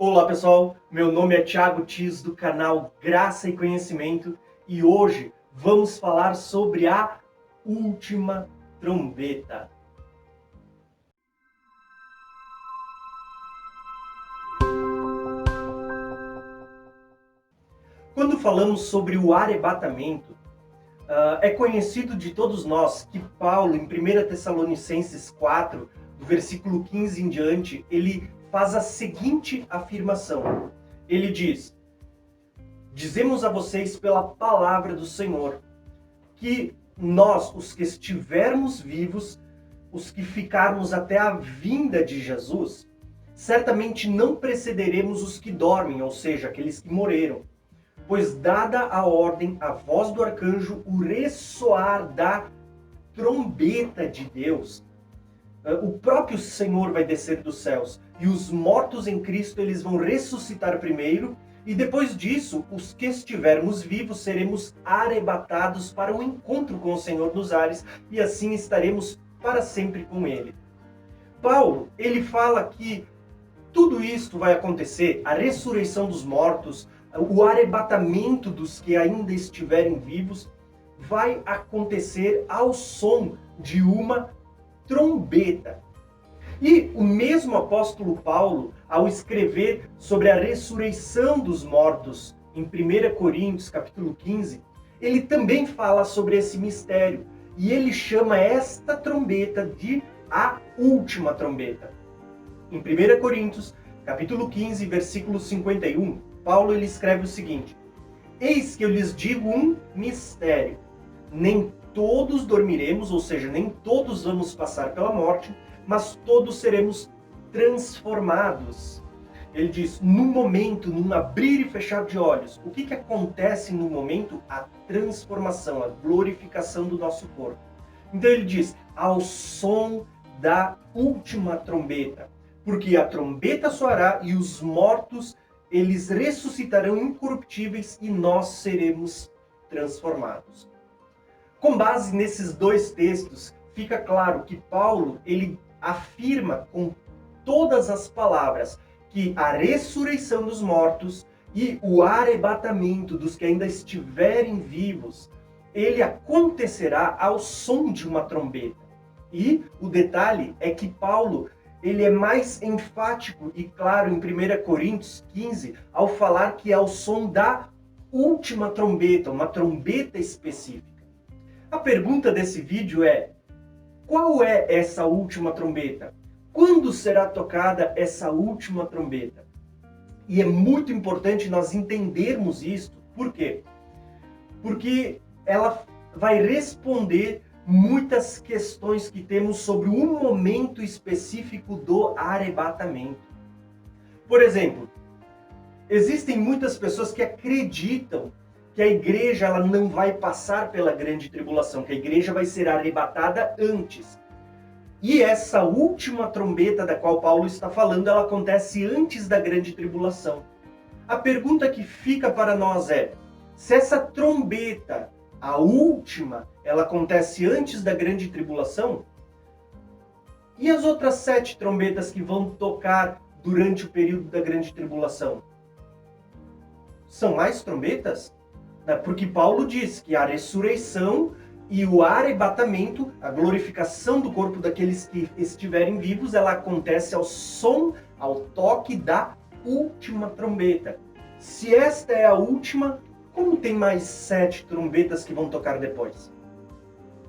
Olá pessoal, meu nome é Thiago Tis do canal Graça e Conhecimento e hoje vamos falar sobre a última trombeta. Quando falamos sobre o arrebatamento, é conhecido de todos nós que Paulo, em 1 Tessalonicenses 4, do versículo 15 em diante, ele faz a seguinte afirmação. Ele diz: dizemos a vocês pela palavra do Senhor, que nós, os que estivermos vivos, os que ficarmos até a vinda de Jesus, certamente não precederemos os que dormem, ou seja, aqueles que morreram. Pois dada a ordem, a voz do arcanjo, o ressoar da trombeta de Deus, o próprio Senhor vai descer dos céus, e os mortos em Cristo eles vão ressuscitar primeiro, e depois disso, os que estivermos vivos seremos arrebatados para o encontro com o Senhor nos ares, e assim estaremos para sempre com Ele. Paulo, ele fala que tudo isto vai acontecer, a ressurreição dos mortos, o arrebatamento dos que ainda estiverem vivos, vai acontecer ao som de uma trombeta. E o mesmo apóstolo Paulo, ao escrever sobre a ressurreição dos mortos, em 1 Coríntios capítulo 15, ele também fala sobre esse mistério. E ele chama esta trombeta de a última trombeta. Em 1 Coríntios capítulo 15, versículo 51, Paulo ele escreve o seguinte: eis que eu lhes digo um mistério. Nem todos dormiremos, ou seja, nem todos vamos passar pela morte, mas todos seremos transformados. Ele diz, no momento, num abrir e fechar de olhos. O que acontece no momento? A transformação, a glorificação do nosso corpo. Então ele diz, ao som da última trombeta. Porque a trombeta soará e os mortos, eles ressuscitarão incorruptíveis e nós seremos transformados. Com base nesses dois textos, fica claro que Paulo ele afirma com todas as palavras que a ressurreição dos mortos e o arrebatamento dos que ainda estiverem vivos, ele acontecerá ao som de uma trombeta. E o detalhe é que Paulo ele é mais enfático e claro em 1 Coríntios 15 ao falar que é o som da última trombeta, uma trombeta específica. A pergunta desse vídeo é: qual é essa última trombeta? Quando será tocada essa última trombeta? E é muito importante nós entendermos isso. Por quê? Porque ela vai responder muitas questões que temos sobre um momento específico do arrebatamento. Por exemplo, existem muitas pessoas que acreditam que a igreja ela não vai passar pela grande tribulação, que a igreja vai ser arrebatada antes. E essa última trombeta da qual Paulo está falando, ela acontece antes da grande tribulação. A pergunta que fica para nós é, se essa trombeta, a última, ela acontece antes da grande tribulação, e as outras 7 trombetas que vão tocar durante o período da grande tribulação? São mais trombetas? Porque Paulo diz que a ressurreição e o arrebatamento, a glorificação do corpo daqueles que estiverem vivos, ela acontece ao som, ao toque da última trombeta. Se esta é a última, como tem mais 7 trombetas que vão tocar depois?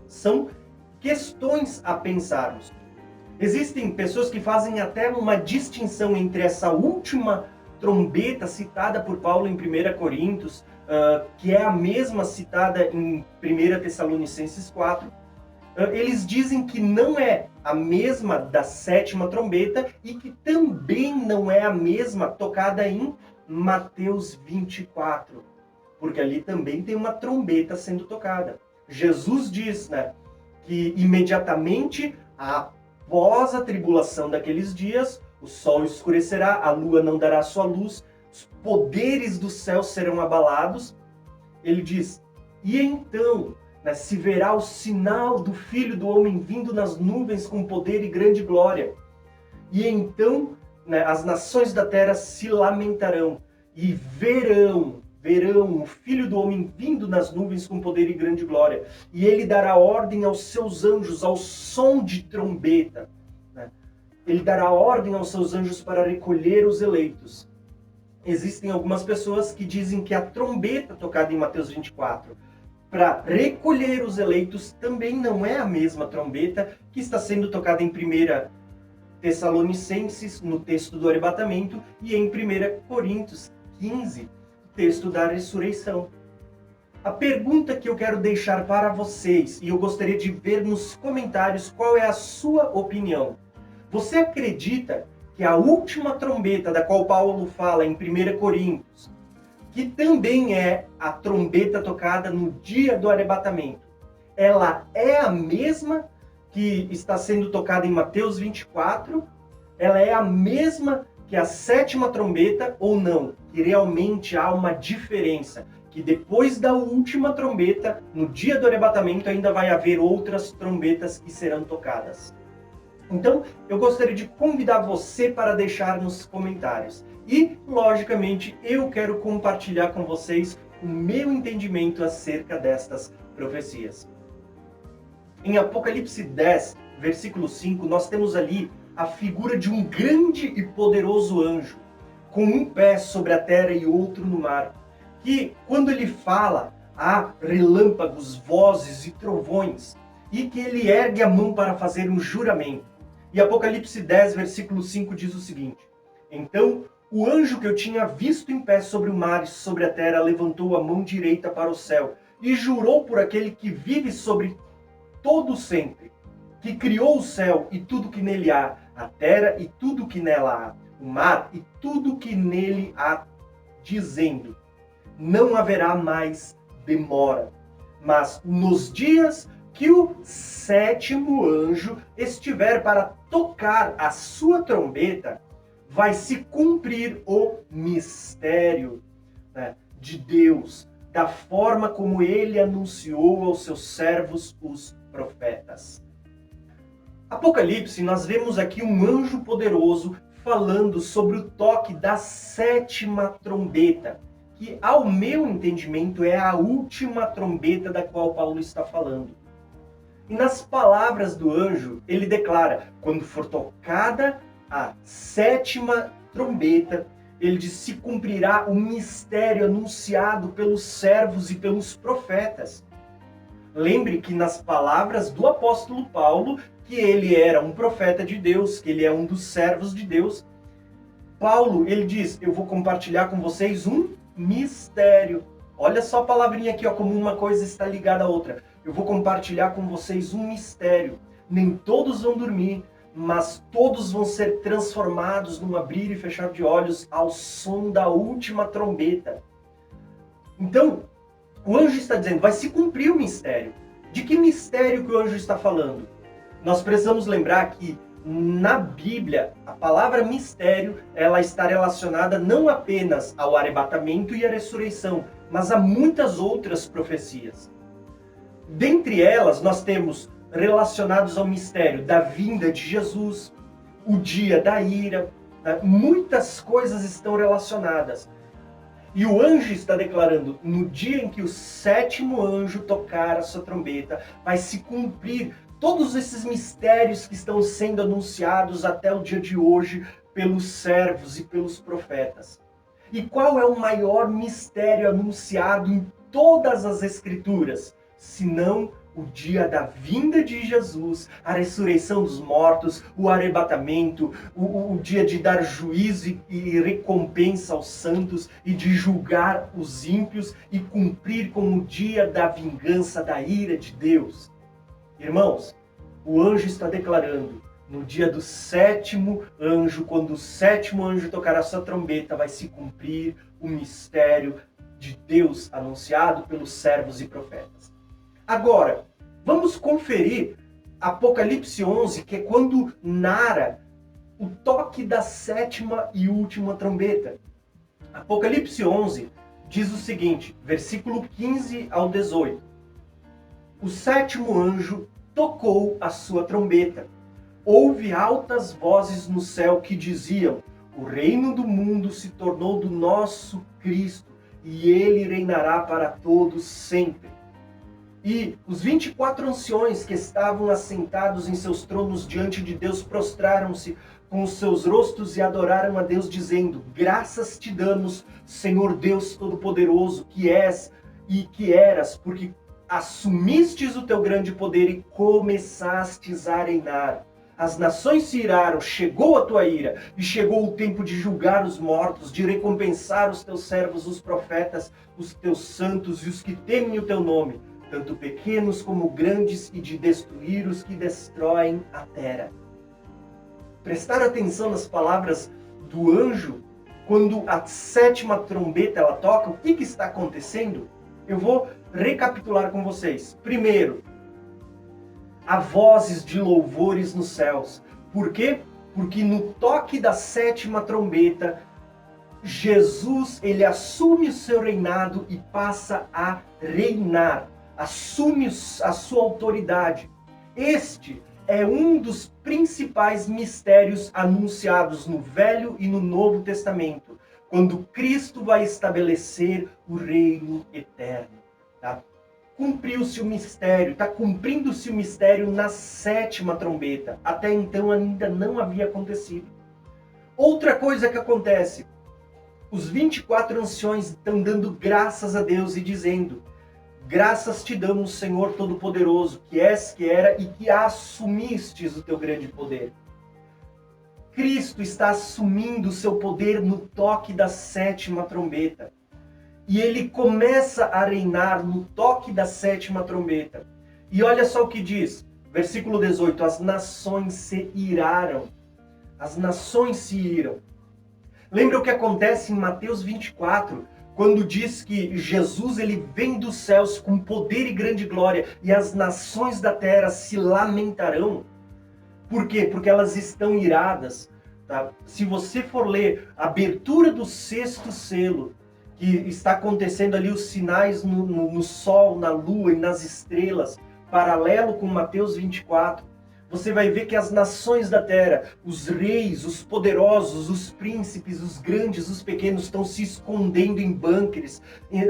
São questões a pensarmos. Existem pessoas que fazem até uma distinção entre essa última trombeta citada por Paulo em 1 Coríntios, que é a mesma citada em 1 Tessalonicenses 4. Eles dizem que não é a mesma da 7ª trombeta e que também não é a mesma tocada em Mateus 24, porque ali também tem uma trombeta sendo tocada. Jesus diz, que imediatamente após a tribulação daqueles dias, o sol escurecerá, a lua não dará sua luz, os poderes do céu serão abalados. Ele diz, e então se verá o sinal do Filho do Homem vindo nas nuvens com poder e grande glória. E então né, as nações da terra se lamentarão e verão o Filho do Homem vindo nas nuvens com poder e grande glória. E ele dará ordem aos seus anjos ao som de trombeta. Né? Ele dará ordem aos seus anjos para recolher os eleitos. Existem algumas pessoas que dizem que a trombeta tocada em Mateus 24 para recolher os eleitos também não é a mesma trombeta que está sendo tocada em 1 Tessalonicenses, no texto do arrebatamento, e em 1 Coríntios 15, texto da ressurreição. A pergunta que eu quero deixar para vocês, e eu gostaria de ver nos comentários qual é a sua opinião. Você acredita que a última trombeta da qual Paulo fala em 1 Coríntios, que também é a trombeta tocada no dia do arrebatamento, ela é a mesma que está sendo tocada em Mateus 24? Ela é a mesma que a 7ª trombeta ou não? Que realmente há uma diferença, que depois da última trombeta, no dia do arrebatamento, ainda vai haver outras trombetas que serão tocadas. Então, eu gostaria de convidar você para deixar nos comentários. E, logicamente, eu quero compartilhar com vocês o meu entendimento acerca destas profecias. Em Apocalipse 10, versículo 5, nós temos ali a figura de um grande e poderoso anjo, com um pé sobre a terra e outro no mar, que, quando ele fala, há relâmpagos, vozes e trovões, e que ele ergue a mão para fazer um juramento. E Apocalipse 10, versículo 5 diz o seguinte: Então o anjo que eu tinha visto em pé sobre o mar e sobre a terra levantou a mão direita para o céu e jurou por aquele que vive sobre todo sempre, que criou o céu e tudo que nele há, a terra e tudo que nela há, o mar e tudo que nele há, dizendo: Não haverá mais demora, mas nos dias que o 7º anjo estiver para tocar a sua trombeta, vai se cumprir o mistério, né, de Deus, da forma como ele anunciou aos seus servos, os profetas. Apocalipse, nós vemos aqui um anjo poderoso falando sobre o toque da 7ª trombeta, que, ao meu entendimento, é a última trombeta da qual Paulo está falando. E nas palavras do anjo, ele declara: quando for tocada a 7ª trombeta, ele diz: se cumprirá o mistério anunciado pelos servos e pelos profetas. Lembre que nas palavras do apóstolo Paulo, que ele era um profeta de Deus, que ele é um dos servos de Deus, Paulo, ele diz: eu vou compartilhar com vocês um mistério. Olha só a palavrinha aqui, ó, como uma coisa está ligada à outra. Eu vou compartilhar com vocês um mistério. Nem todos vão dormir, mas todos vão ser transformados num abrir e fechar de olhos ao som da última trombeta. Então, o anjo está dizendo, vai se cumprir o mistério. De que mistério que o anjo está falando? Nós precisamos lembrar que na Bíblia, a palavra mistério, ela está relacionada não apenas ao arrebatamento e à ressurreição, mas a muitas outras profecias. Dentre elas, nós temos relacionados ao mistério da vinda de Jesus, o dia da ira, né? Muitas coisas estão relacionadas. E o anjo está declarando, no dia em que o 7º anjo tocar a sua trombeta, vai se cumprir todos esses mistérios que estão sendo anunciados até o dia de hoje pelos servos e pelos profetas. E qual é o maior mistério anunciado em todas as Escrituras, senão o dia da vinda de Jesus, a ressurreição dos mortos, o arrebatamento, o dia de dar juízo e recompensa aos santos e de julgar os ímpios e cumprir com o dia da vingança, da ira de Deus. Irmãos, o anjo está declarando, no dia do 7º anjo, quando o 7º anjo tocar a sua trombeta, vai se cumprir o mistério de Deus anunciado pelos servos e profetas. Agora, vamos conferir Apocalipse 11, que é quando narra o toque da 7ª e última trombeta. Apocalipse 11 diz o seguinte, versículo 15 ao 18. O 7º anjo tocou a sua trombeta. Houve altas vozes no céu que diziam: O reino do mundo se tornou do nosso Cristo e ele reinará para todos sempre. E os 24 anciões que estavam assentados em seus tronos diante de Deus prostraram-se com os seus rostos e adoraram a Deus, dizendo: graças te damos, Senhor Deus Todo-Poderoso, que és e que eras, porque assumistes o teu grande poder e começastes a reinar. As nações se iraram, chegou a tua ira, e chegou o tempo de julgar os mortos, de recompensar os teus servos, os profetas, os teus santos e os que temem o teu nome, tanto pequenos como grandes, e de destruir os que destroem a terra. Prestar atenção nas palavras do anjo, quando a 7ª trombeta ela toca, o que está acontecendo? Eu vou recapitular com vocês. Primeiro, há vozes de louvores nos céus. Por quê? Porque no toque da 7ª trombeta, Jesus ele assume o seu reinado e passa a reinar. Assume a sua autoridade. Este é um dos principais mistérios anunciados no Velho e no Novo Testamento, quando Cristo vai estabelecer o reino eterno. Tá? Cumpriu-se o mistério, está cumprindo-se o mistério na 7ª trombeta. Até então ainda não havia acontecido. Outra coisa que acontece, os 24 anciões estão dando graças a Deus e dizendo: graças te damos, Senhor Todo-Poderoso, que és, que era e que assumistes o teu grande poder. Cristo está assumindo o seu poder no toque da 7ª trombeta. E ele começa a reinar no toque da 7ª trombeta. E olha só o que diz, versículo 18, as nações se iraram. As nações se iram. Lembra o que acontece em Mateus 24, quando diz que Jesus ele vem dos céus com poder e grande glória, e as nações da terra se lamentarão? Por quê? Porque elas estão iradas. Tá? Se você for ler a abertura do 6º selo, que está acontecendo ali os sinais no sol, na lua e nas estrelas, paralelo com Mateus 24, você vai ver que as nações da terra, os reis, os poderosos, os príncipes, os grandes, os pequenos, estão se escondendo em bunkers,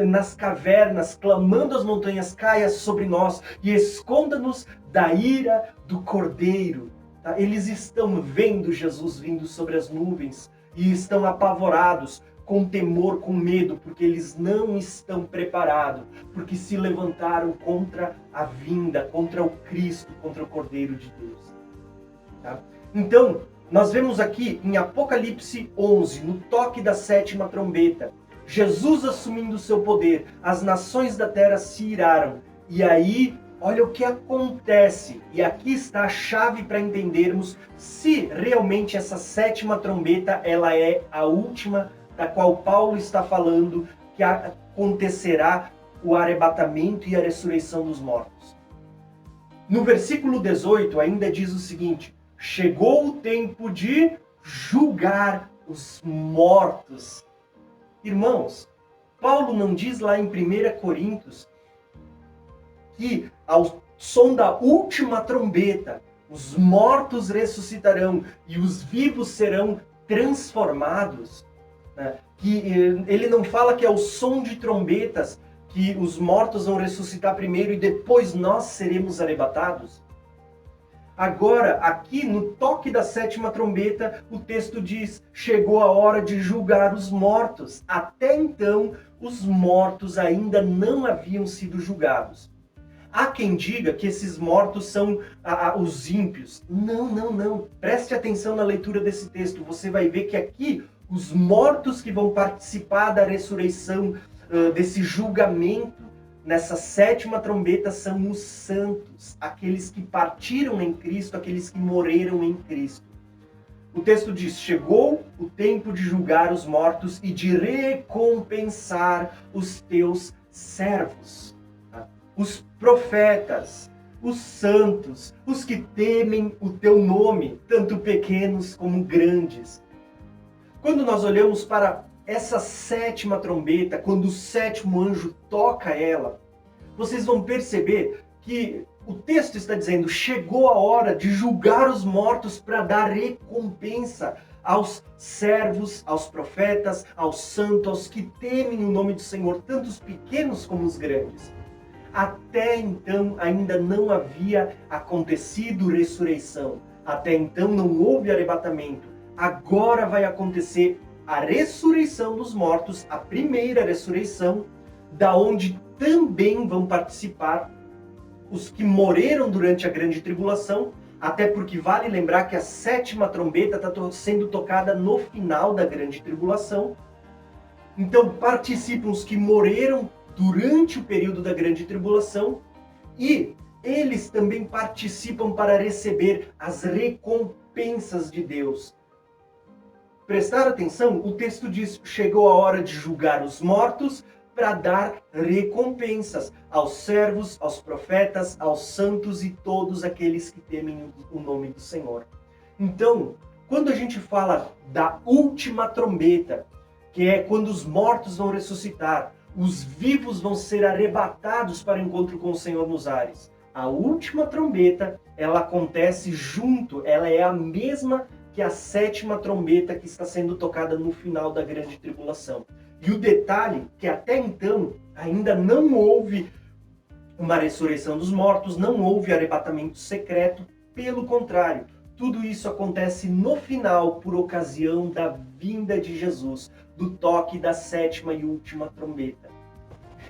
nas cavernas, clamando às montanhas: caia sobre nós e esconda-nos da ira do Cordeiro. Tá? Eles estão vendo Jesus vindo sobre as nuvens e estão apavorados, com temor, com medo, porque eles não estão preparados, porque se levantaram contra a vinda, contra o Cristo, contra o Cordeiro de Deus. Tá? Então, nós vemos aqui em Apocalipse 11, no toque da 7ª trombeta, Jesus assumindo o seu poder, as nações da terra se iraram, e aí, olha o que acontece, e aqui está a chave para entendermos se realmente essa 7ª trombeta, ela é a última da qual Paulo está falando, que acontecerá o arrebatamento e a ressurreição dos mortos. No versículo 18 ainda diz o seguinte: chegou o tempo de julgar os mortos. Irmãos, Paulo não diz lá em 1 Coríntios que ao som da última trombeta, os mortos ressuscitarão e os vivos serão transformados? Que ele não fala que é o som de trombetas que os mortos vão ressuscitar primeiro e depois nós seremos arrebatados? Agora, aqui no toque da 7ª trombeta, o texto diz: chegou a hora de julgar os mortos. Até então, os mortos ainda não haviam sido julgados. Há quem diga que esses mortos são os ímpios. Não. Preste atenção na leitura desse texto. Você vai ver que aqui os mortos que vão participar da ressurreição, desse julgamento, nessa 7ª trombeta, são os santos, aqueles que partiram em Cristo, aqueles que morreram em Cristo. O texto diz: chegou o tempo de julgar os mortos e de recompensar os teus servos, os profetas, os santos, os que temem o teu nome, tanto pequenos como grandes. Quando nós olhamos para essa 7ª trombeta, quando o 7º anjo toca ela, vocês vão perceber que o texto está dizendo: chegou a hora de julgar os mortos para dar recompensa aos servos, aos profetas, aos santos, aos que temem o nome do Senhor, tanto os pequenos como os grandes. Até então ainda não havia acontecido ressurreição. Até então não houve arrebatamento. Agora vai acontecer a ressurreição dos mortos, a primeira ressurreição, da onde também vão participar os que morreram durante a grande tribulação, até porque vale lembrar que a 7ª trombeta está sendo tocada no final da grande tribulação. Então participam os que morreram durante o período da grande tribulação e eles também participam para receber as recompensas de Deus. Prestar atenção, o texto diz: chegou a hora de julgar os mortos para dar recompensas aos servos, aos profetas, aos santos e todos aqueles que temem o nome do Senhor. Então, quando a gente fala da última trombeta, que é quando os mortos vão ressuscitar, os vivos vão ser arrebatados para o encontro com o Senhor nos ares. A última trombeta, ela acontece junto, ela é a mesma que a 7ª trombeta que está sendo tocada no final da grande tribulação. E o detalhe que até então ainda não houve uma ressurreição dos mortos, não houve arrebatamento secreto, pelo contrário, tudo isso acontece no final por ocasião da vinda de Jesus, do toque da 7ª e última trombeta.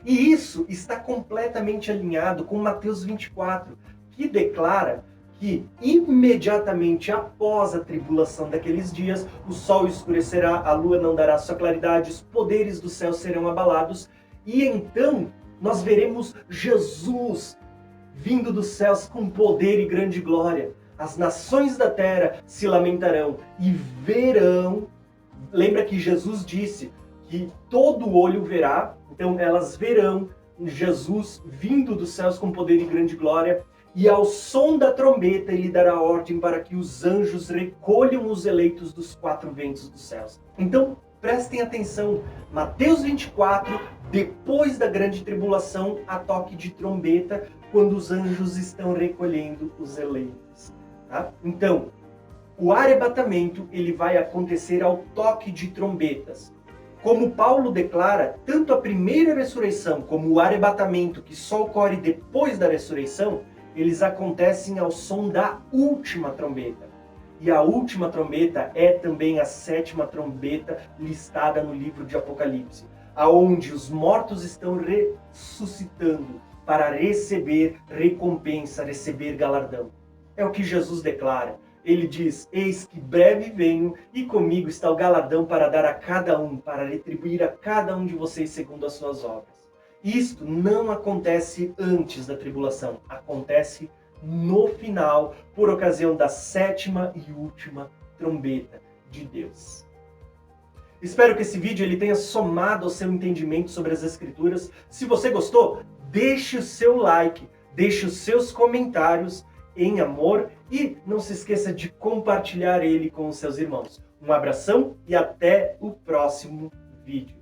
E isso está completamente alinhado com Mateus 24, que declara que imediatamente após a tribulação daqueles dias, o sol escurecerá, a lua não dará sua claridade, os poderes do céu serão abalados, e então nós veremos Jesus vindo dos céus com poder e grande glória. As nações da terra se lamentarão e verão. Lembra que Jesus disse que todo olho verá, então elas verão Jesus vindo dos céus com poder e grande glória. E ao som da trombeta ele dará ordem para que os anjos recolham os eleitos dos 4 ventos dos céus. Então, prestem atenção, Mateus 24, depois da grande tribulação, a toque de trombeta, quando os anjos estão recolhendo os eleitos. Tá? Então, o arrebatamento ele vai acontecer ao toque de trombetas. Como Paulo declara, tanto a primeira ressurreição como o arrebatamento, que só ocorre depois da ressurreição, eles acontecem ao som da última trombeta. E a última trombeta é também a 7ª trombeta listada no livro de Apocalipse, aonde os mortos estão ressuscitando para receber recompensa, receber galardão. É o que Jesus declara. Ele diz: eis que breve venho e comigo está o galardão para dar a cada um, para retribuir a cada um de vocês segundo as suas obras. Isto não acontece antes da tribulação, acontece no final, por ocasião da 7ª e última trombeta de Deus. Espero que esse vídeo ele tenha somado ao seu entendimento sobre as Escrituras. Se você gostou, deixe o seu like, deixe os seus comentários em amor e não se esqueça de compartilhar ele com os seus irmãos. Um abração e até o próximo vídeo.